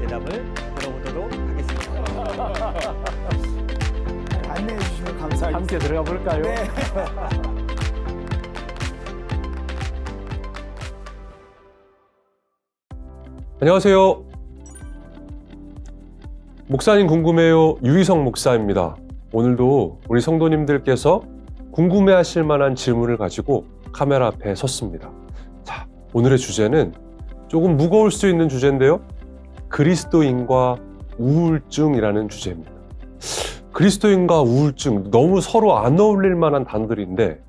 대답을 들어보도록 하겠습니다. 안내해 주시면 감사하겠습니다. 함께 들어가 볼까요? 네. 안녕하세요. 목사님 궁금해요. 유희성 목사입니다. 오늘도 우리 성도님들께서 궁금해하실 만한 질문을 가지고 카메라 앞에 섰습니다. 자, 오늘의 주제는 조금 무거울 수 있는 주제인데요. 그리스도인과 우울증이라는 주제입니다. 그리스도인과 우울증, 너무 서로 안 어울릴 만한 단어들인데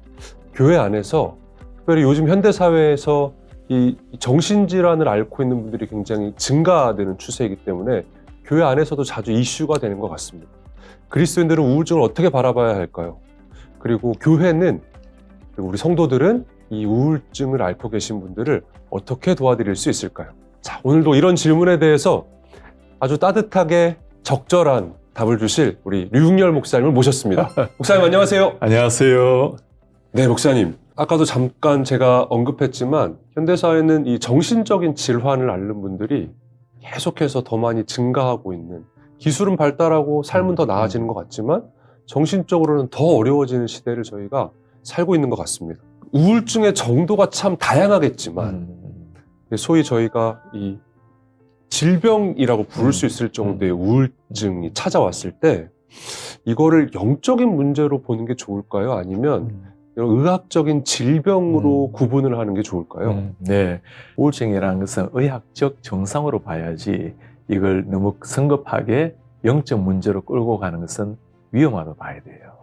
교회 안에서 특별히 요즘 현대사회에서 이 정신질환을 앓고 있는 분들이 굉장히 증가되는 추세이기 때문에 교회 안에서도 자주 이슈가 되는 것 같습니다. 그리스도인들은 우울증을 어떻게 바라봐야 할까요? 그리고 교회는, 그리고 우리 성도들은 이 우울증을 앓고 계신 분들을 어떻게 도와드릴 수 있을까요? 자, 오늘도 이런 질문에 대해서 아주 따뜻하게 적절한 답을 주실 우리 류흥열 목사님을 모셨습니다. 목사님 안녕하세요. 안녕하세요. 네, 목사님. 아까도 잠깐 제가 언급했지만 현대사회는 이 정신적인 질환을 앓는 분들이 계속해서 더 많이 증가하고 있는, 기술은 발달하고 삶은 더 나아지는 것 같지만 정신적으로는 더 어려워지는 시대를 저희가 살고 있는 것 같습니다. 우울증의 정도가 참 다양하겠지만 소위 저희가 이 질병이라고 부를 수 있을 정도의 우울증이 찾아왔을 때 이거를 영적인 문제로 보는 게 좋을까요? 아니면 이런 의학적인 질병으로 구분을 하는 게 좋을까요? 네, 우울증이라는 것은 의학적 증상으로 봐야지 이걸 너무 성급하게 영적 문제로 끌고 가는 것은 위험하다고 봐야 돼요.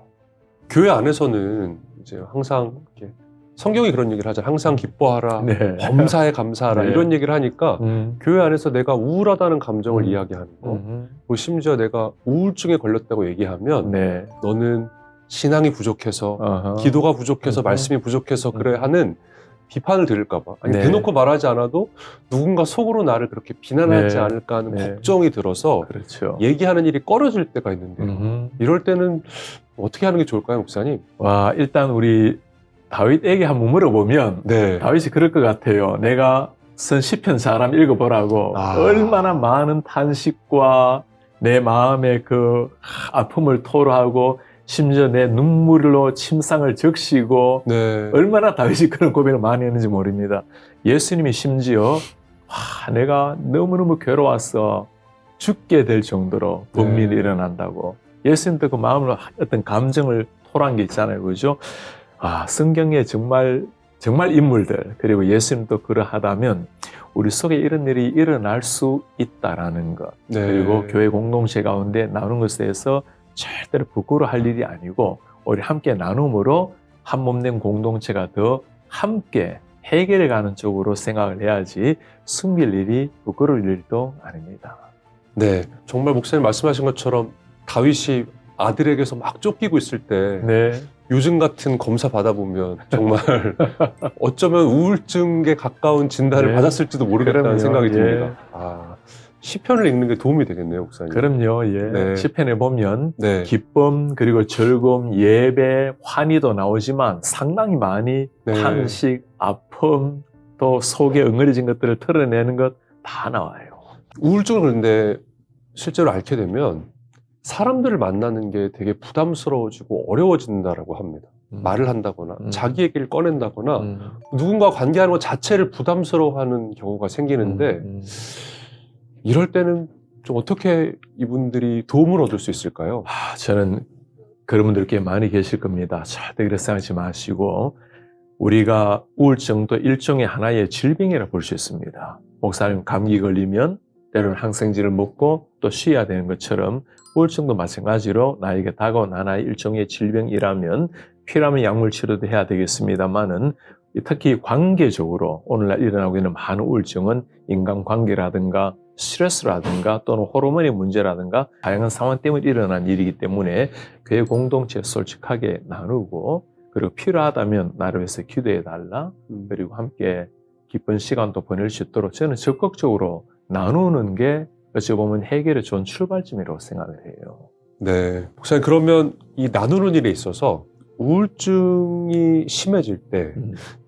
교회 안에서는 이제 항상 이렇게 성경이 그런 얘기를 하잖아요. 항상 기뻐하라, 네. 범사에 감사하라 네. 이런 얘기를 하니까 교회 안에서 내가 우울하다는 감정을 음. 이야기하는 거, 그리고 심지어 내가 우울증에 걸렸다고 얘기하면 네. 너는 신앙이 부족해서, 기도가 부족해서, 말씀이 부족해서 그래 하는 비판을 들을까 봐. 아니, 네. 대놓고 말하지 않아도 누군가 속으로 나를 그렇게 비난하지 네. 않을까 하는 네. 걱정이 들어서 그렇죠. 얘기하는 일이 꺼려질 때가 있는데요. 이럴 때는 어떻게 하는 게 좋을까요, 목사님? 와, 일단 우리 다윗에게 한번 물어보면 네. 다윗이 그럴 것 같아요. 내가 쓴 시편 사람 읽어보라고. 얼마나 많은 탄식과 내 마음의 그 아픔을 토로하고 심지어 내 눈물로 침상을 적시고 네. 얼마나 다윗이 그런 고백을 많이 했는지 모릅니다. 예수님이 심지어 내가 너무너무 괴로웠어. 죽게 될 정도로 번민이 일어난다고. 예수님도 그 마음으로 어떤 감정을 토로한 게 있잖아요. 그죠? 성경에 정말 인물들, 그리고 예수님도 그러하다면 우리 속에 이런 일이 일어날 수 있다라는 것. 네. 그리고 교회 공동체 가운데 나누는 것에 대해서 절대로 부끄러워할 일이 아니고 우리 함께 나눔으로 한 몸 된 공동체가 더 함께 해결해 가는 쪽으로 생각을 해야지 숨길 일이 부끄러울 일도 아닙니다. 네. 정말 목사님 말씀하신 것처럼 다윗이 아들에게서 막 쫓기고 있을 때 네. 요즘 같은 검사 받아보면 정말 어쩌면 우울증에 가까운 진단을 네. 받았을지도 모르겠다는 그럼요. 생각이 듭니다. 예. 시편을 읽는 게 도움이 되겠네요, 목사님. 그럼요. 예. 네. 시편에 보면 네. 기쁨 그리고 즐거움, 예배, 환희도 나오지만 상당히 많이 네. 탄식, 아픔, 또 속에 엉그러진 것들을 털어내는 것 다 나와요. 우울증을 그런데 실제로 앓게 되면 사람들을 만나는 게 되게 부담스러워지고 어려워진다라고 합니다. 말을 한다거나 자기 얘기를 꺼낸다거나 누군가 관계하는 것 자체를 부담스러워하는 경우가 생기는데 이럴 때는 좀 어떻게 이분들이 도움을 얻을 수 있을까요? 저는 그런 분들 꽤 많이 계실 겁니다. 절대 그렇게 생각하지 마시고 우리가 우울증도 일종의 하나의 질병이라 볼 수 있습니다. 목사님 감기 걸리면 때로는 항생제를 먹고 또 쉬어야 되는 것처럼 우울증도 마찬가지로 나에게 다가온 하나의 일종의 질병이라면 필요하면 약물 치료도 해야 되겠습니다만은 특히 관계적으로 오늘날 일어나고 있는 많은 우울증은 인간관계라든가 스트레스라든가 또는 호르몬의 문제라든가 다양한 상황 때문에 일어난 일이기 때문에 교회 공동체에 솔직하게 나누고 그리고 필요하다면 나를 위해서 기도해달라 그리고 함께 기쁜 시간도 보낼 수 있도록 저는 적극적으로 나누는 게 어찌 보면 해결의 좋은 출발점이라고 생각을 해요. 네. 목사님, 그러면 이 나누는 일에 있어서 우울증이 심해질 때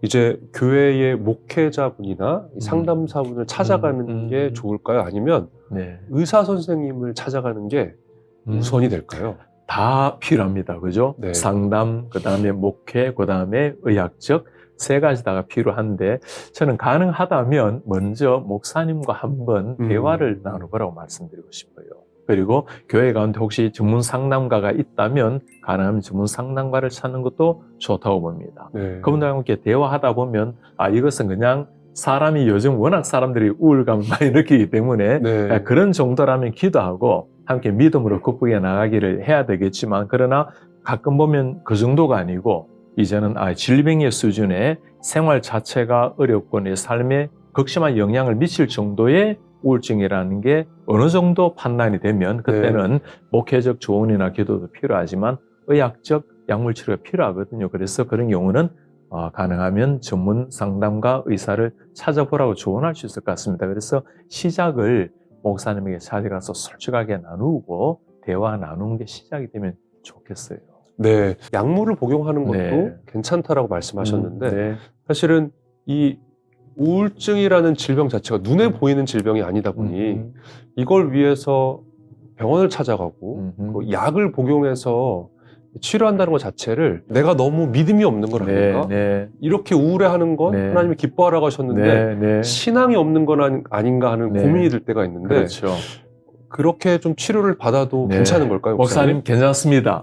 이제 교회의 목회자분이나 음. 상담사분을 찾아가는 게 좋을까요? 아니면 네. 의사 선생님을 찾아가는 게 우선이 될까요? 다 필요합니다. 그죠? 네. 상담, 그 다음에 목회, 그 다음에 의학적 세 가지 다가 필요한데 저는 가능하다면 먼저 목사님과 한번 대화를 나눠보라고 말씀드리고 싶어요. 그리고 교회 가운데 혹시 전문 상담가가 있다면 가능하면 전문 상담가를 찾는 것도 좋다고 봅니다. 네. 그분들과 함께 대화하다 보면 이것은 그냥 사람이 요즘 워낙 사람들이 우울감을 많이 느끼기 때문에 네. 그런 정도라면 기도하고 함께 믿음으로 극복해 나가기를 해야 되겠지만 그러나 가끔 보면 그 정도가 아니고 이제는 질병의 수준의 생활 자체가 어렵고 내 삶에 극심한 영향을 미칠 정도의 우울증이라는 게 어느 정도 판단이 되면 그때는 목회적 조언이나 기도도 필요하지만 의학적 약물 치료가 필요하거든요. 그래서 그런 경우는 가능하면 전문 상담가 의사를 찾아보라고 조언할 수 있을 것 같습니다. 그래서 시작을 목사님에게 찾아가서 솔직하게 나누고 대화 나누는 게 시작이 되면 좋겠어요. 네. 약물을 복용하는 것도 네. 괜찮다라고 말씀하셨는데 네. 사실은 이 우울증이라는 질병 자체가 눈에 보이는 질병이 아니다 보니 이걸 위해서 병원을 찾아가고 그 약을 복용해서 치료한다는 것 자체를 내가 너무 믿음이 없는 건 아닌가? 이렇게 우울해하는 건 하나님이 기뻐하라고 하셨는데 신앙이 없는 건 아닌가 하는 고민이 들 때가 있는데 그렇죠. 그렇게 좀 치료를 받아도 괜찮은 걸까요? 목사님 괜찮습니다.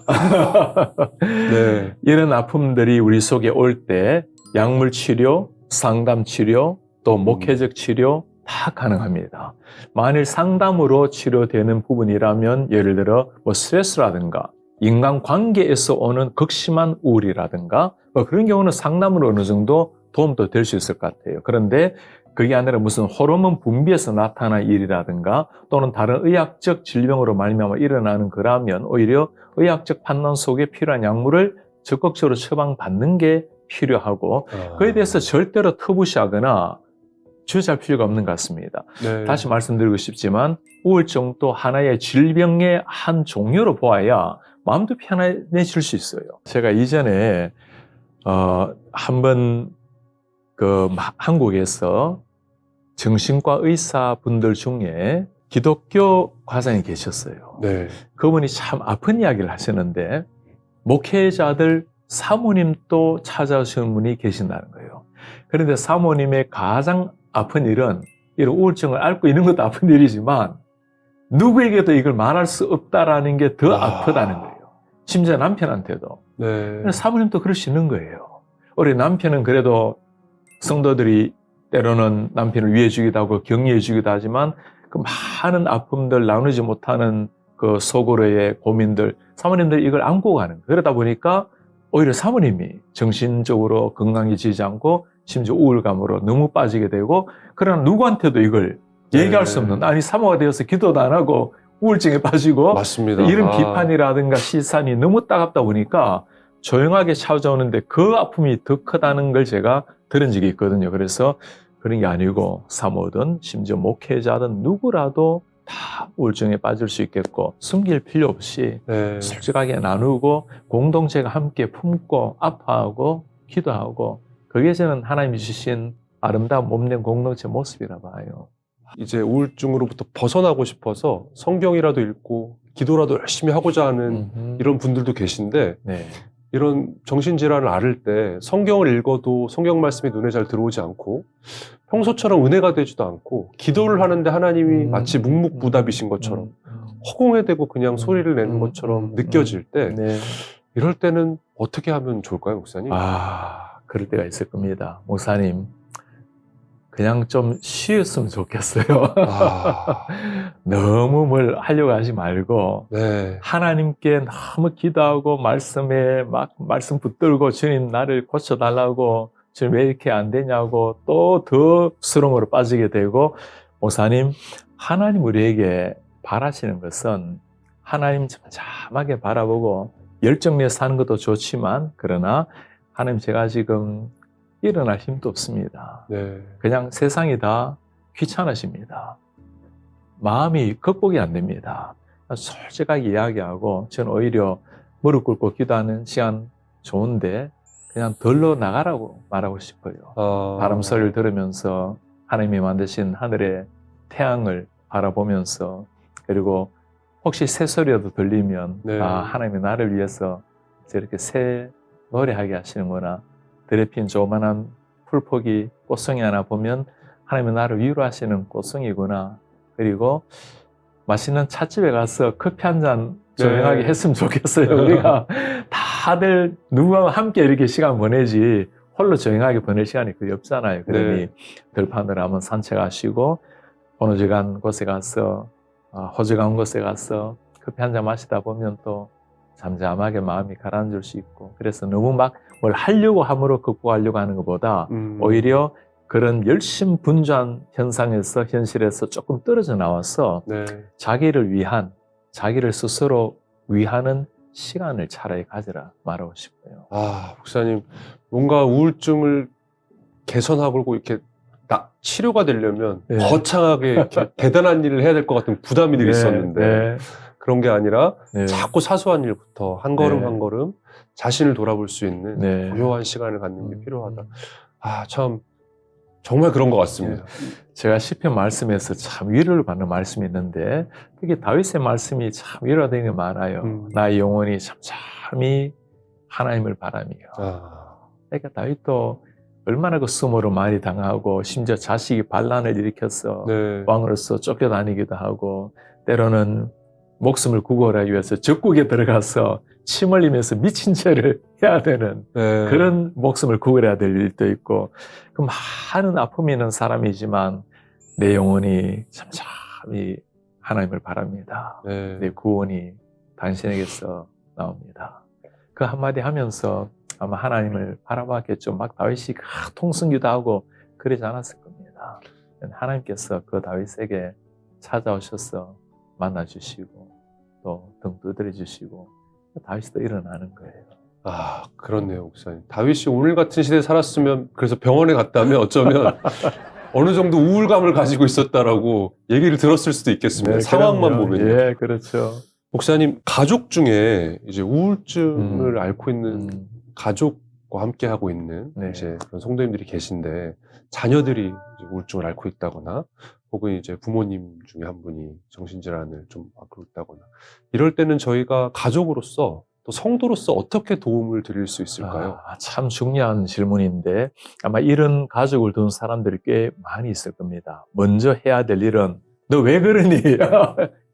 네. 이런 아픔들이 우리 속에 올 때 약물 치료, 상담 치료, 또 목회적 치료 다 가능합니다. 만일 상담으로 치료되는 부분이라면 예를 들어 스트레스라든가 인간관계에서 오는 극심한 우울이라든가 그런 경우는 상담으로 어느 정도 도움도 될 수 있을 것 같아요. 그런데 그게 아니라 무슨 호르몬 분비에서 나타난 일이라든가 또는 다른 의학적 질병으로 말미암아 일어나는 거라면 오히려 의학적 판단 속에 필요한 약물을 적극적으로 처방받는 게 필요하고 그에 대해서 절대로 터부시하거나 주저할 필요가 없는 것 같습니다. 네. 다시 말씀드리고 싶지만 우울증도 하나의 질병의 한 종류로 보아야 마음도 편안해질 수 있어요. 제가 이전에 한번 한국에서 정신과 의사분들 중에 기독교 과장이 계셨어요. 네. 그분이 참 아픈 이야기를 하시는데 목회자들 사모님도 찾아오시는 분이 계신다는 거예요. 그런데 사모님의 가장 아픈 일은 이런 우울증을 앓고 있는 것도 아픈 일이지만 누구에게도 이걸 말할 수 없다라는 게 더 아프다는 거예요. 심지어 남편한테도. 네. 사모님도 그럴 수 있는 거예요. 우리 남편은 그래도 성도들이 때로는 남편을 위해주기도 하고 격려해주기도 하지만 그 많은 아픔들 나누지 못하는 그 속으로의 고민들 사모님들이 이걸 안고 가는 거예요. 그러다 보니까 오히려 사모님이 정신적으로 건강해지지 않고 심지어 우울감으로 너무 빠지게 되고 그러나 누구한테도 이걸 얘기할 수 없는 아니 사모가 되어서 기도도 안 하고 우울증에 빠지고 맞습니다. 이런 비판이라든가 시선이 너무 따갑다 보니까 조용하게 찾아오는데 그 아픔이 더 크다는 걸 제가 들은 적이 있거든요. 그래서 그런 게 아니고 사모든 심지어 목회자든 누구라도 다 우울증에 빠질 수 있겠고 숨길 필요 없이 솔직하게 나누고 공동체가 함께 품고 아파하고 기도하고 그게 저는 하나님이 주신 아름다운 몸된 공동체 모습이라 봐요. 이제 우울증으로부터 벗어나고 싶어서 성경이라도 읽고 기도라도 열심히 하고자 하는 이런 분들도 계신데 이런 정신질환을 앓을 때 성경을 읽어도 성경 말씀이 눈에 잘 들어오지 않고 평소처럼 은혜가 되지도 않고 기도를 하는데 하나님이 마치 묵묵부답이신 것처럼 허공에 대고 그냥 소리를 내는 것처럼 느껴질 때 이럴 때는 어떻게 하면 좋을까요, 목사님? 그럴 때가 있을 겁니다. 목사님, 그냥 좀 쉬었으면 좋겠어요. 너무 뭘 하려고 하지 말고 하나님께 너무 기도하고 말씀에 막 말씀 붙들고 주님 나를 고쳐달라고 지금 왜 이렇게 안 되냐고 또 더 수렁으로 빠지게 되고 목사님, 하나님 우리에게 바라시는 것은 하나님 잠잠하게 바라보고 열정 내에 사는 것도 좋지만 그러나 하나님 제가 지금 일어날 힘도 없습니다. 그냥 세상이 다 귀찮으십니다. 마음이 극복이 안 됩니다. 솔직하게 이야기하고 저는 오히려 무릎 꿇고 기도하는 시간 좋은데 그냥 덜러 나가라고 말하고 싶어요. 바람 소리를 들으면서 하나님이 만드신 하늘의 태양을 바라보면서 그리고 혹시 새소리라도 들리면 네. 하나님이 나를 위해서 저렇게 새 노래하게 하시는구나. 들에 핀 조그만한 풀포기 꽃송이 하나 보면 하나님이 나를 위로하시는 꽃송이구나. 그리고 맛있는 찻집에 가서 커피 한 잔 조용하게 네. 했으면 좋겠어요. 우리가 다들 누구와 함께 이렇게 시간 보내지 홀로 조용하게 보낼 시간이 거의 없잖아요. 그러니 네. 들판으로 한번 산책하시고 호노지간 곳에 가서 호주간 곳에 가서 커피 한 잔 마시다 보면 또 잠잠하게 마음이 가라앉을 수 있고 그래서 너무 막 뭘 하려고 함으로 극복하려고 하는 것보다 오히려 그런 열심분주한 현상에서 현실에서 조금 떨어져 나와서 네. 자기를 위한 자기를 스스로 위하는 시간을 차라리 가지라 말하고 싶어요. 목사님, 뭔가 우울증을 개선하고 이렇게 치료가 되려면 네. 거창하게 이렇게 대단한 일을 해야 될 것 같은 부담이 늘 있었는데 네. 그런 게 아니라 네. 자꾸 사소한 일부터 한 걸음 네. 한 걸음 자신을 돌아볼 수 있는 네. 고요한 시간을 갖는 게 필요하다. 참 정말 그런 것 같습니다. 제가 시편 말씀에서 참 위로를 받는 말씀이 있는데 특히 다윗의 말씀이 참 위로가 되는 게 많아요. 나의 영혼이 잠잠히 하나님을 바라며. 그러니까 다윗도 얼마나 그 수모로 많이 당하고 심지어 자식이 반란을 일으켜서 네. 왕으로서 쫓겨다니기도 하고 때로는 목숨을 구걸하기 위해서 적국에 들어가서 침 흘리면서 미친 채를 해야 되는 네. 그런 목숨을 구걸해야 될 일도 있고 그 많은 아픔이 있는 사람이지만 내 영혼이 잠잠히 하나님을 바랍니다. 네. 내 구원이 당신에게서 나옵니다. 그 한마디 하면서 아마 하나님을 바라봤겠죠. 막 다윗이 통성기도 하고 그러지 않았을 겁니다. 하나님께서 그 다윗에게 찾아오셔서 만나주시고 또 등 두드려 주시고 다윗도 일어나는 거예요. 그렇네요, 목사님. 다윗이 오늘 같은 시대에 살았으면 그래서 병원에 갔다면 어쩌면 어느 정도 우울감을 가지고 있었다라고 얘기를 들었을 수도 있겠습니다. 네, 상황만 보면요. 예, 그렇죠. 목사님, 가족 중에 이제 우울증을 앓고 있는 가족과 함께 하고 있는 네. 이제 그런 성도님들이 계신데 자녀들이 이제 우울증을 앓고 있다거나 혹은 이제 부모님 중에 한 분이 정신질환을 좀 앓고 있다거나 이럴 때는 저희가 가족으로서 또 성도로서 어떻게 도움을 드릴 수 있을까요? 참 중요한 질문인데 아마 이런 가족을 둔 사람들이 꽤 많이 있을 겁니다. 먼저 해야 될 일은 너 왜 그러니?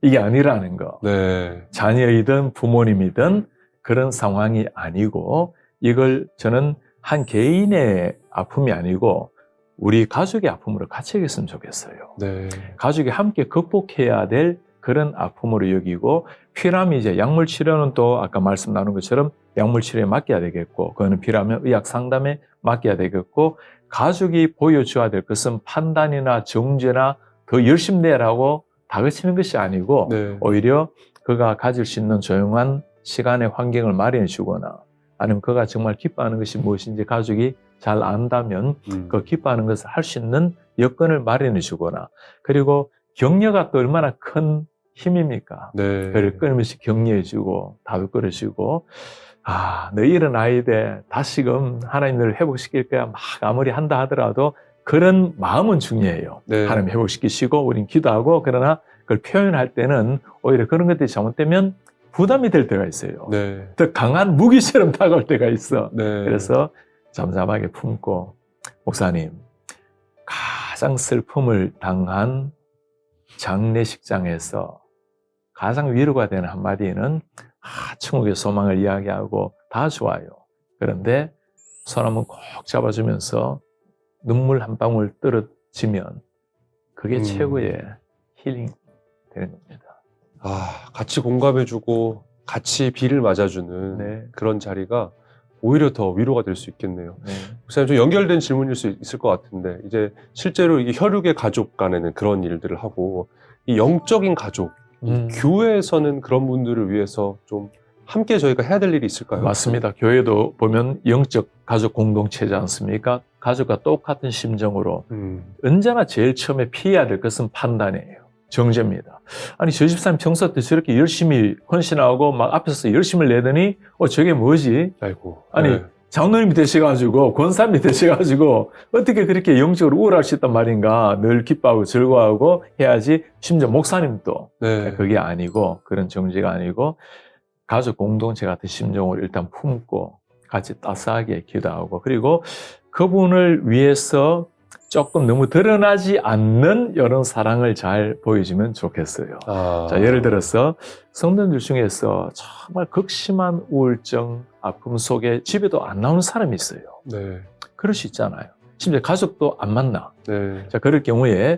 이게 아니라는 거. 네. 자녀이든 부모님이든 그런 상황이 아니고 이걸 저는 한 개인의 아픔이 아니고 우리 가족의 아픔으로 같이 여겼으면 좋겠어요. 네. 가족이 함께 극복해야 될 그런 아픔으로 여기고 필요하면 이제 약물 치료는 또 아까 말씀 나눈 것처럼 약물 치료에 맡겨야 되겠고 그거는 필요하면 의학 상담에 맡겨야 되겠고 가족이 보여줘야 될 것은 판단이나 정죄나 더 열심히 내라고 다그치는 것이 아니고 네. 오히려 그가 가질 수 있는 조용한 시간의 환경을 마련해 주거나 아니면 그가 정말 기뻐하는 것이 무엇인지 가족이 잘 안다면 그 기뻐하는 것을 할 수 있는 여건을 마련해 주거나 그리고 격려가 또 얼마나 큰 힘입니까? 네. 그를 끊임없이 격려해 주고 다독거려 주고 너 일어나야 돼. 다시금 하나님 너를 회복시킬 거야. 막 아무리 한다 하더라도 그런 마음은 중요해요. 네. 하나님 회복시키시고 우린 기도하고 그러나 그걸 표현할 때는 오히려 그런 것들이 잘못되면 부담이 될 때가 있어요. 네. 더 강한 무기처럼 다가올 때가 있어. 네. 그래서 잠잠하게 품고 목사님 가장 슬픔을 당한 장례식장에서 가장 위로가 되는 한마디는 천국의 소망을 이야기하고 다 좋아요. 그런데 손 한번 꼭 잡아주면서 눈물 한 방울 떨어지면 그게 최고의 힐링 되는 겁니다. 같이 공감해주고 같이 비를 맞아주는 네. 그런 자리가 오히려 더 위로가 될 수 있겠네요. 네. 목사님, 좀 연결된 질문일 수 있을 것 같은데 이제 실제로 이게 혈육의 가족 간에는 그런 일들을 하고 이 영적인 가족, 교회에서는 그런 분들을 위해서 좀 함께 저희가 해야 될 일이 있을까요? 맞습니다. 교회도 보면 영적 가족 공동체지 않습니까? 가족과 똑같은 심정으로 언제나 제일 처음에 피해야 될 것은 판단이에요. 정죄입니다. 아니 저 집사님 평소 때 저렇게 열심히 헌신하고 막 앞에서 열심을 내더니 저게 뭐지? 아이고. 아니 네. 장로님이 되셔가지고 권사님이 되셔가지고 어떻게 그렇게 영적으로 우월할 수 있단 말인가. 늘 기뻐하고 즐거워하고 해야지. 심지어 목사님도 네. 그게 아니고 그런 정죄가 아니고 가족 공동체 같은 심정을 일단 품고 같이 따스하게 기도하고 그리고 그분을 위해서 조금 너무 드러나지 않는 이런 사랑을 잘 보여주면 좋겠어요. 아. 자, 예를 들어서 성도들 중에서 정말 극심한 우울증, 아픔 속에 집에도 안 나오는 사람이 있어요. 네. 그럴 수 있잖아요. 심지어 가족도 안 만나. 네. 자, 그럴 경우에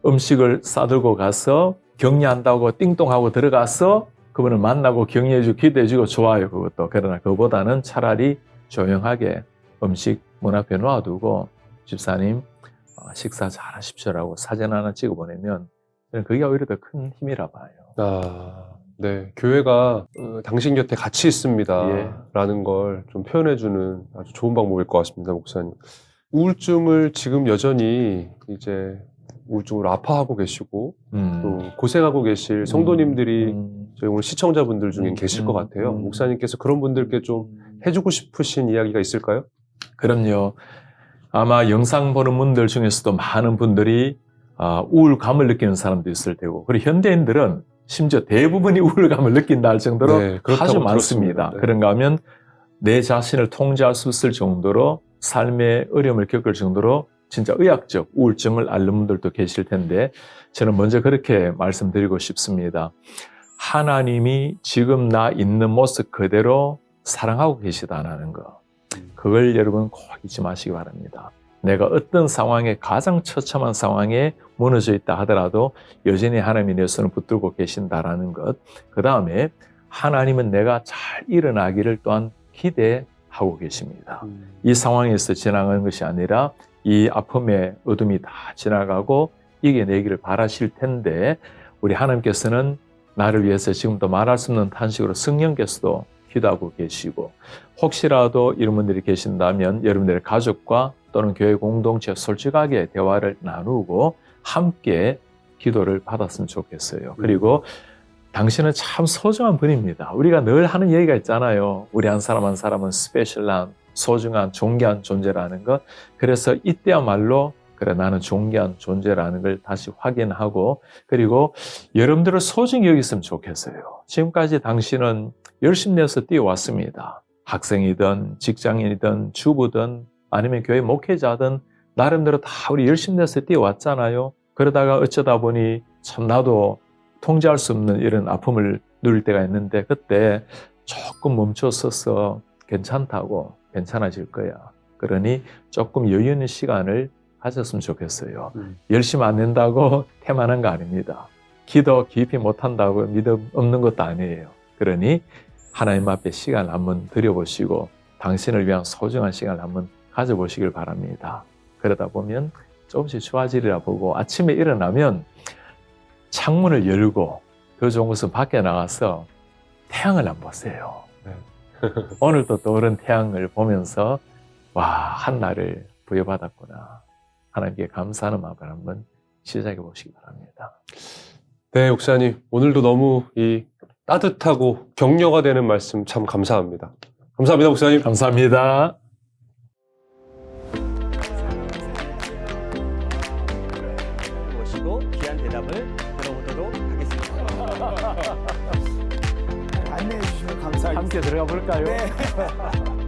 음식을 싸들고 가서 격려한다고 띵동하고 들어가서 그분을 만나고 격려해주고 기도해주고 좋아요. 그것도. 그러나 그보다는 차라리 조용하게 음식 문 앞에 놓아두고 집사님 식사 잘 하십시오라고 사진 하나 찍어 보내면 저는 그게 오히려 더 큰 힘이라 봐요. 아, 네. 교회가 당신 곁에 같이 있습니다. 예. 라는 걸 좀 표현해주는 아주 좋은 방법일 것 같습니다, 목사님. 우울증을 지금 여전히 이제 우울증으로 아파하고 계시고 또 고생하고 계실 성도님들이 저희 오늘 시청자분들 중엔 계실 것 같아요. 목사님께서 그런 분들께 좀 해주고 싶으신 이야기가 있을까요? 그럼요. 아마 영상 보는 분들 중에서도 많은 분들이 우울감을 느끼는 사람도 있을 테고 그리고 현대인들은 심지어 대부분이 우울감을 느낀다 할 정도로 네, 그렇다고 아주 들었습니다. 많습니다. 네. 그런가 하면 내 자신을 통제할 수 있을 정도로 삶의 어려움을 겪을 정도로 진짜 의학적 우울증을 앓는 분들도 계실 텐데 저는 먼저 그렇게 말씀드리고 싶습니다. 하나님이 지금 나 있는 모습 그대로 사랑하고 계시다는 거. 그걸 여러분 꼭 잊지 마시기 바랍니다. 내가 어떤 상황에 가장 처참한 상황에 무너져 있다 하더라도 여전히 하나님이 내 손을 붙들고 계신다라는 것. 그 다음에 하나님은 내가 잘 일어나기를 또한 기대하고 계십니다. 이 상황에서 지나가는 것이 아니라 이 아픔의 어둠이 다 지나가고 이겨내기를 바라실 텐데 우리 하나님께서는 나를 위해서 지금도 말할 수 없는 탄식으로 성령께서도 기도하고 계시고 혹시라도 이런 분들이 계신다면 여러분들의 가족과 또는 교회 공동체 솔직하게 대화를 나누고 함께 기도를 받았으면 좋겠어요. 그리고 당신은 참 소중한 분입니다. 우리가 늘 하는 얘기가 있잖아요. 우리 한 사람 한 사람은 스페셜한 소중한 존귀한 존재라는 것. 그래서 이때야말로 그래 나는 존귀한 존재라는 걸 다시 확인하고 그리고 여러분들을 소중히 여겼으면 좋겠어요. 지금까지 당신은 열심히 내서 뛰어왔습니다. 학생이든 직장인이든 주부든 아니면 교회 목회자든 나름대로 다 우리 열심히 내서 뛰어왔잖아요. 그러다가 어쩌다 보니 참 나도 통제할 수 없는 이런 아픔을 누릴 때가 있는데 그때 조금 멈춰서서 괜찮다고 괜찮아질 거야. 그러니 조금 여유 있는 시간을 가졌으면 좋겠어요. 열심히 안 낸다고 태만한 거 아닙니다. 기도 깊이 못한다고 믿음 없는 것도 아니에요. 그러니 하나님 앞에 시간을 한번 들여보시고 당신을 위한 소중한 시간을 한번 가져보시길 바랍니다. 그러다 보면 조금씩 좋아지리라 보고 아침에 일어나면 창문을 열고 더 좋은 것은 밖에 나가서 태양을 한번 보세요. 네. 오늘도 떠오른 태양을 보면서 와, 한날을 부여받았구나. 하나님께 감사하는 마음을 한번 시작해 보시기 바랍니다. 네, 목사님. 오늘도 너무 이 따뜻하고 격려가 되는 말씀 참 감사합니다. 감사합니다, 목사님. 감사합니다. 모시고 귀한 대답을 들어보도록 하겠습니다. 안내해 주시면 감사하겠습니다. 함께 들어가 볼까요? 네.